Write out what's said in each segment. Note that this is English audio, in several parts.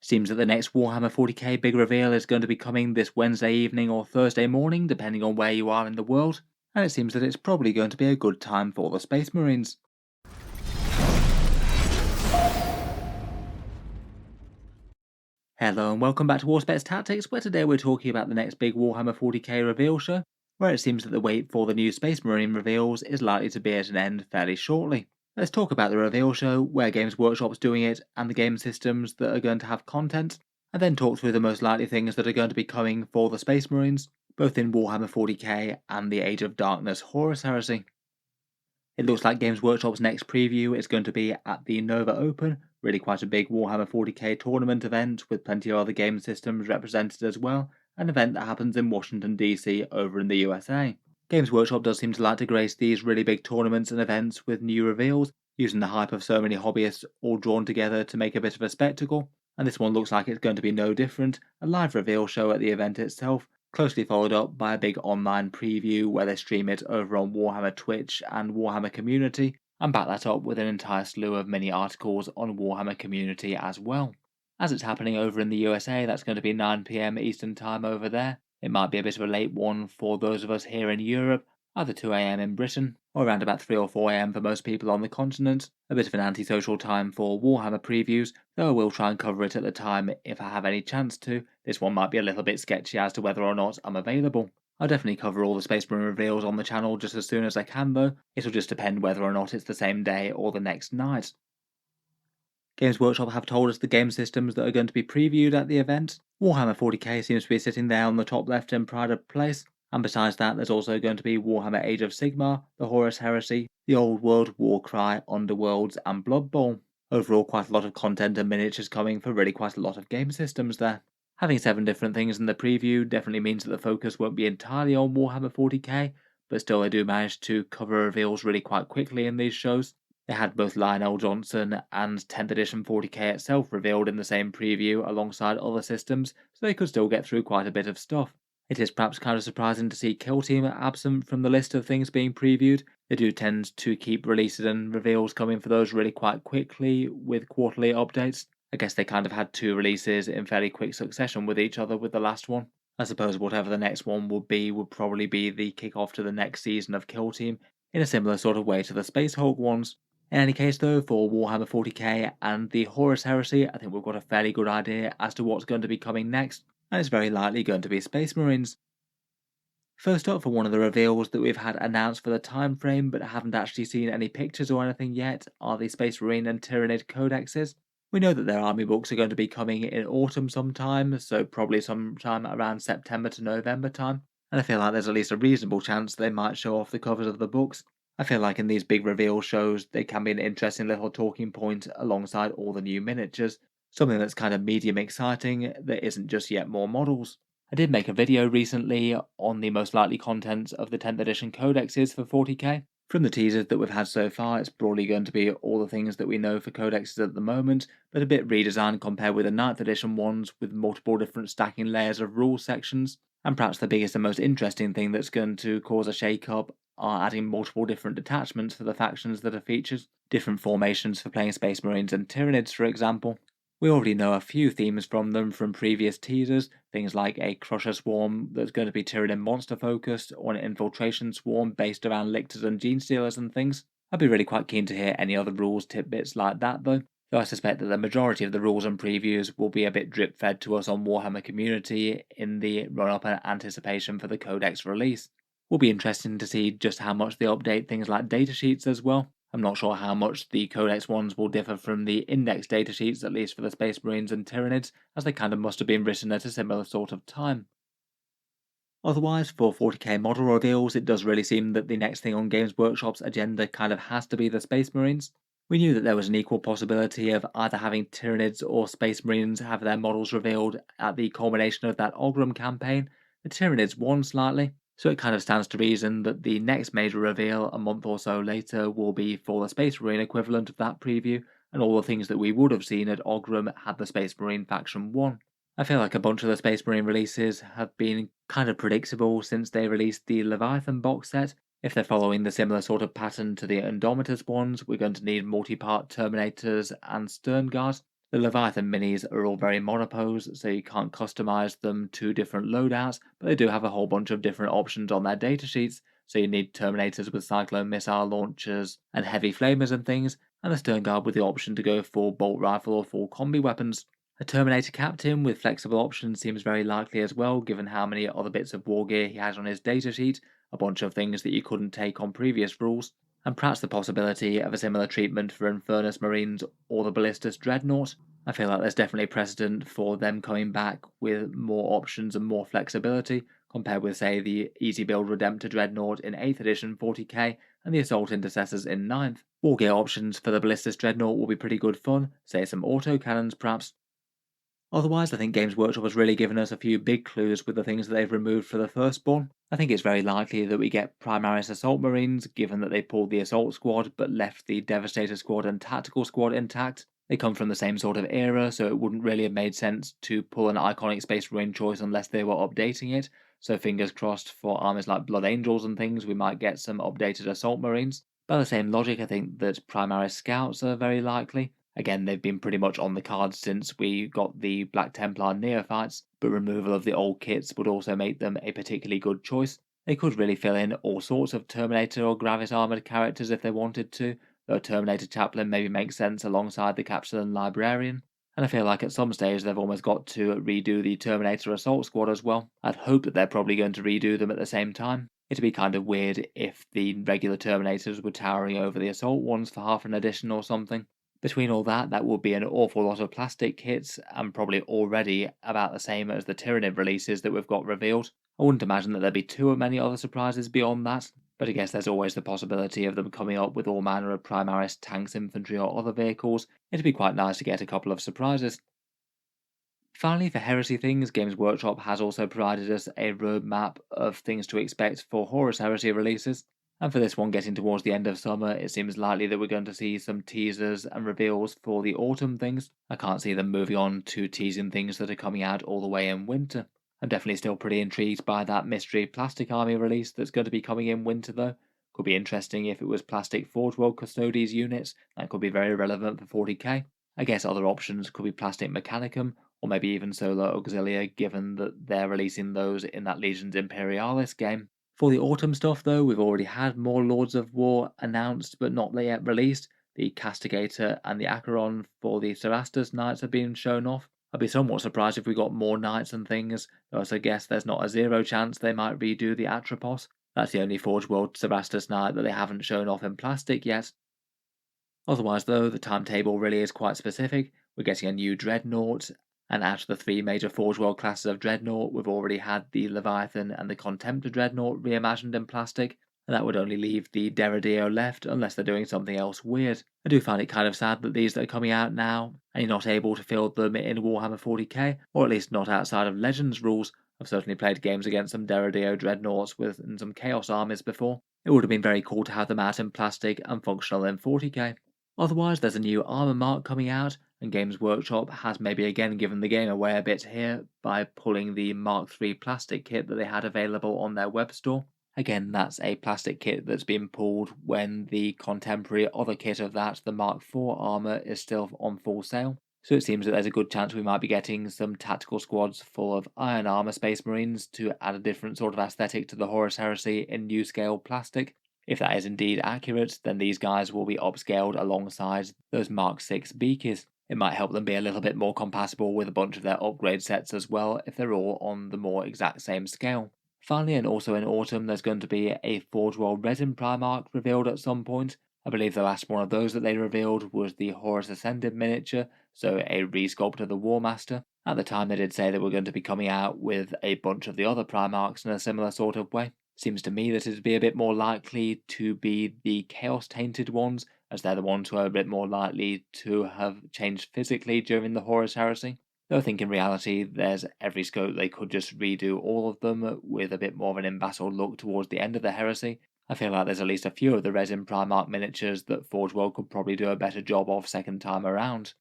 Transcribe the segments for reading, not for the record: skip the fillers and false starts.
Seems that the next Warhammer 40K big reveal is going to be coming this Wednesday evening or Thursday morning, depending on where you are in the world, and it seems that it's probably going to be a good time for the Space Marines. Hello and welcome back to Warspets Tactics, where today we're talking about the next big Warhammer 40K reveal show, where it seems that the wait for the new Space Marine reveals is likely to be at an end fairly shortly. Let's talk about the reveal show, where Games Workshop's doing it, and the game systems that are going to have content, and then talk through the most likely things that are going to be coming for the Space Marines, both in Warhammer 40k and the Age of Darkness Horus Heresy. It looks like Games Workshop's next preview is going to be at the Nova Open, really quite a big Warhammer 40k tournament event with plenty of other game systems represented as well, an event that happens in Washington DC over in the USA. Games Workshop does seem to like to grace these really big tournaments and events with new reveals, using the hype of so many hobbyists all drawn together to make a bit of a spectacle, and this one looks like it's going to be no different, a live reveal show at the event itself, closely followed up by a big online preview where they stream it over on Warhammer Twitch and Warhammer Community, and back that up with an entire slew of mini articles on Warhammer Community as well. As it's happening over in the USA, that's going to be 9 PM Eastern Time over there. It might be a bit of a late one for those of us here in Europe, either 2 AM in Britain, or around about 3 or 4 AM for most people on the continent. A bit of an antisocial time for Warhammer previews, though I will try and cover it at the time if I have any chance to. This one might be a little bit sketchy as to whether or not I'm available. I'll definitely cover all the Space Marine reveals on the channel just as soon as I can though. It'll just depend whether or not it's the same day or the next night. Games Workshop have told us the game systems that are going to be previewed at the event. Warhammer 40k seems to be sitting there on the top left in pride of place, and besides that there's also going to be Warhammer Age of Sigmar, the Horus Heresy, the Old World, Warcry, Underworlds and Blood Bowl. Overall quite a lot of content and miniatures coming for really quite a lot of game systems there. Having 7 different things in the preview definitely means that the focus won't be entirely on Warhammer 40k, but still they do manage to cover reveals really quite quickly in these shows. They had both Lionel Johnson and 10th edition 40k itself revealed in the same preview alongside other systems, so they could still get through quite a bit of stuff. It is perhaps kind of surprising to see Kill Team absent from the list of things being previewed. They do tend to keep releases and reveals coming for those really quite quickly with quarterly updates. I guess they kind of had 2 releases in fairly quick succession with each other with the last one. I suppose whatever the next one would probably be the kick-off to the next season of Kill Team, in a similar sort of way to the Space Hulk ones. In any case though, for Warhammer 40k and the Horus Heresy, I think we've got a fairly good idea as to what's going to be coming next, and it's very likely going to be Space Marines. First up for one of the reveals that we've had announced for the time frame but haven't actually seen any pictures or anything yet are the Space Marine and Tyranid Codexes. We know that their army books are going to be coming in autumn sometime, so probably sometime around September to November time, and I feel like there's at least a reasonable chance they might show off the covers of the books. I feel like in these big reveal shows, they can be an interesting little talking point alongside all the new miniatures, something that's kind of medium exciting that isn't just yet more models. I did make a video recently on the most likely contents of the 10th edition codexes for 40k. From the teasers that we've had so far, it's broadly going to be all the things that we know for codexes at the moment, but a bit redesigned compared with the 9th edition ones with multiple different stacking layers of rule sections. And perhaps the biggest and most interesting thing that's going to cause a shake-up are adding multiple different detachments for the factions that are featured, different formations for playing Space Marines and Tyranids for example. We already know a few themes from them from previous teasers, things like a Crusher Swarm that's going to be Tyranid monster focused, or an Infiltration Swarm based around Lictors and Genestealers and things. I'd be really quite keen to hear any other rules tidbits like that though I suspect that the majority of the rules and previews will be a bit drip fed to us on Warhammer Community in the run-up and anticipation for the Codex release. Will be interesting to see just how much they update things like datasheets as well. I'm not sure how much the Codex ones will differ from the index datasheets, at least for the Space Marines and Tyranids, as they kind of must have been written at a similar sort of time. Otherwise, for 40k model reveals, it does really seem that the next thing on Games Workshop's agenda kind of has to be the Space Marines. We knew that there was an equal possibility of either having Tyranids or Space Marines have their models revealed at the culmination of that Ogrim campaign. The Tyranids won slightly, so it kind of stands to reason that the next major reveal a month or so later will be for the Space Marine equivalent of that preview, and all the things that we would have seen at Ogrim had the Space Marine faction won. I feel like a bunch of the Space Marine releases have been kind of predictable since they released the Leviathan box set. If they're following the similar sort of pattern to the Indomitus ones, we're going to need multi-part Terminators and Stern Guards. The Leviathan minis are all very monopose, so you can't customize them to different loadouts, but they do have a whole bunch of different options on their datasheets, so you need Terminators with Cyclone missile launchers and heavy flamers and things, and a Stern Guard with the option to go for bolt rifle or full combi weapons. A Terminator Captain with flexible options seems very likely as well, given how many other bits of war gear he has on his datasheet, a bunch of things that you couldn't take on previous rules, and perhaps the possibility of a similar treatment for Infernus Marines or the Ballistus Dreadnought. I feel like there's definitely precedent for them coming back with more options and more flexibility, compared with, say, the easy build Redemptor Dreadnought in 8th edition 40k and the Assault Intercessors in 9th. War gear options for the Ballistus Dreadnought will be pretty good fun, say some autocannons perhaps. Otherwise, I think Games Workshop has really given us a few big clues with the things that they've removed for the Firstborn. I think it's very likely that we get Primaris Assault Marines, given that they pulled the Assault Squad but left the Devastator Squad and Tactical Squad intact. They come from the same sort of era, so it wouldn't really have made sense to pull an iconic Space Marine choice unless they were updating it, so fingers crossed for armies like Blood Angels and things, we might get some updated Assault Marines. By the same logic, I think that Primaris Scouts are very likely. Again, they've been pretty much on the cards since we got the Black Templar Neophytes, but removal of the old kits would also make them a particularly good choice. They could really fill in all sorts of Terminator or Gravis armoured characters if they wanted to, though a Terminator Chaplain maybe makes sense alongside the Capsulan Librarian. And I feel like at some stage they've almost got to redo the Terminator Assault Squad as well. I'd hope that they're probably going to redo them at the same time. It'd be kind of weird if the regular Terminators were towering over the Assault ones for half an edition or something. Between all that, that would be an awful lot of plastic kits, and probably already about the same as the Tyranid releases that we've got revealed. I wouldn't imagine that there'd be too many other surprises beyond that, but I guess there's always the possibility of them coming up with all manner of Primaris tanks, infantry, or other vehicles. It'd be quite nice to get a couple of surprises. Finally, for Heresy things, Games Workshop has also provided us a roadmap of things to expect for Horus Heresy releases. And for this one getting towards the end of summer, it seems likely that we're going to see some teasers and reveals for the autumn things. I can't see them moving on to teasing things that are coming out all the way in winter. I'm definitely still pretty intrigued by that mystery plastic army release that's going to be coming in winter though. Could be interesting if it was plastic Forge World Custodes units, that could be very relevant for 40k. I guess other options could be plastic Mechanicum, or maybe even Solar Auxilia, given that they're releasing those in that Legions Imperialis game. For the autumn stuff, though, we've already had more Lords of War announced but not yet released. The Castigator and the Acheron for the Cerastus Knights have been shown off. I'd be somewhat surprised if we got more Knights and things, though I guess there's not a zero chance they might redo the Atropos. That's the only Forge World Cerastus Knight that they haven't shown off in plastic yet. Otherwise, though, the timetable really is quite specific. We're getting a new Dreadnought, and out of the three major Forge World classes of Dreadnought, we've already had the Leviathan and the Contemptor Dreadnought reimagined in plastic, and that would only leave the Derrideo left unless they're doing something else weird. I do find it kind of sad that these that are coming out now, and you're not able to field them in Warhammer 40k, or at least not outside of Legends rules. I've certainly played games against some Derrideo Dreadnoughts and some Chaos armies before. It would have been very cool to have them out in plastic and functional in 40k. Otherwise, there's a new armor mark coming out, and Games Workshop has maybe again given the game away a bit here by pulling the Mark III plastic kit that they had available on their web store. Again, that's a plastic kit that's been pulled when the contemporary other kit of that, the Mark IV armor, is still on full sale. So it seems that there's a good chance we might be getting some tactical squads full of iron armor Space Marines to add a different sort of aesthetic to the Horus Heresy in new scale plastic. If that is indeed accurate, then these guys will be upscaled alongside those Mark VI Beakies. It might help them be a little bit more compatible with a bunch of their upgrade sets as well if they're all on the more exact same scale. Finally, and also in autumn, there's going to be a Forge World Resin Primarch revealed at some point. I believe the last one of those that they revealed was the Horus Ascended miniature, so a resculpt of the War Master. At the time they did say they were going to be coming out with a bunch of the other Primarchs in a similar sort of way. Seems to me that it'd be a bit more likely to be the Chaos Tainted ones, as they're the ones who are a bit more likely to have changed physically during the Horus Heresy. Though I think in reality there's every scope they could just redo all of them with a bit more of an embattled look towards the end of the Heresy. I feel like there's at least a few of the Resin Primarch miniatures that Forge World could probably do a better job of second time around.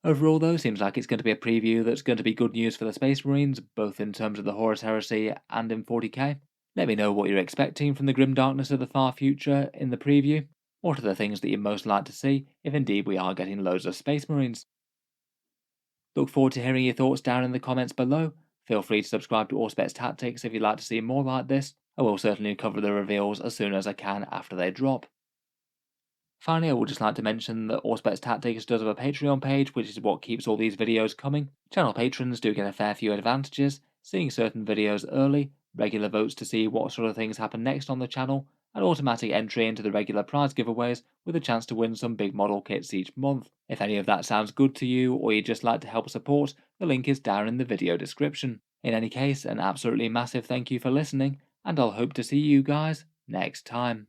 Overall, though, seems like it's going to be a preview that's going to be good news for the Space Marines, both in terms of the Horus Heresy and in 40k. Let me know what you're expecting from the grim darkness of the far future in the preview. What are the things that you'd most like to see if indeed we are getting loads of Space Marines? Look forward to hearing your thoughts down in the comments below. Feel free to subscribe to Auspex Tactics if you'd like to see more like this. I will certainly cover the reveals as soon as I can after they drop. Finally, I would just like to mention that Auspex Tactics does have a Patreon page, which is what keeps all these videos coming. Channel patrons do get a fair few advantages, seeing certain videos early, regular votes to see what sort of things happen next on the channel, and automatic entry into the regular prize giveaways with a chance to win some big model kits each month. If any of that sounds good to you, or you'd just like to help support, the link is down in the video description. In any case, an absolutely massive thank you for listening, and I'll hope to see you guys next time.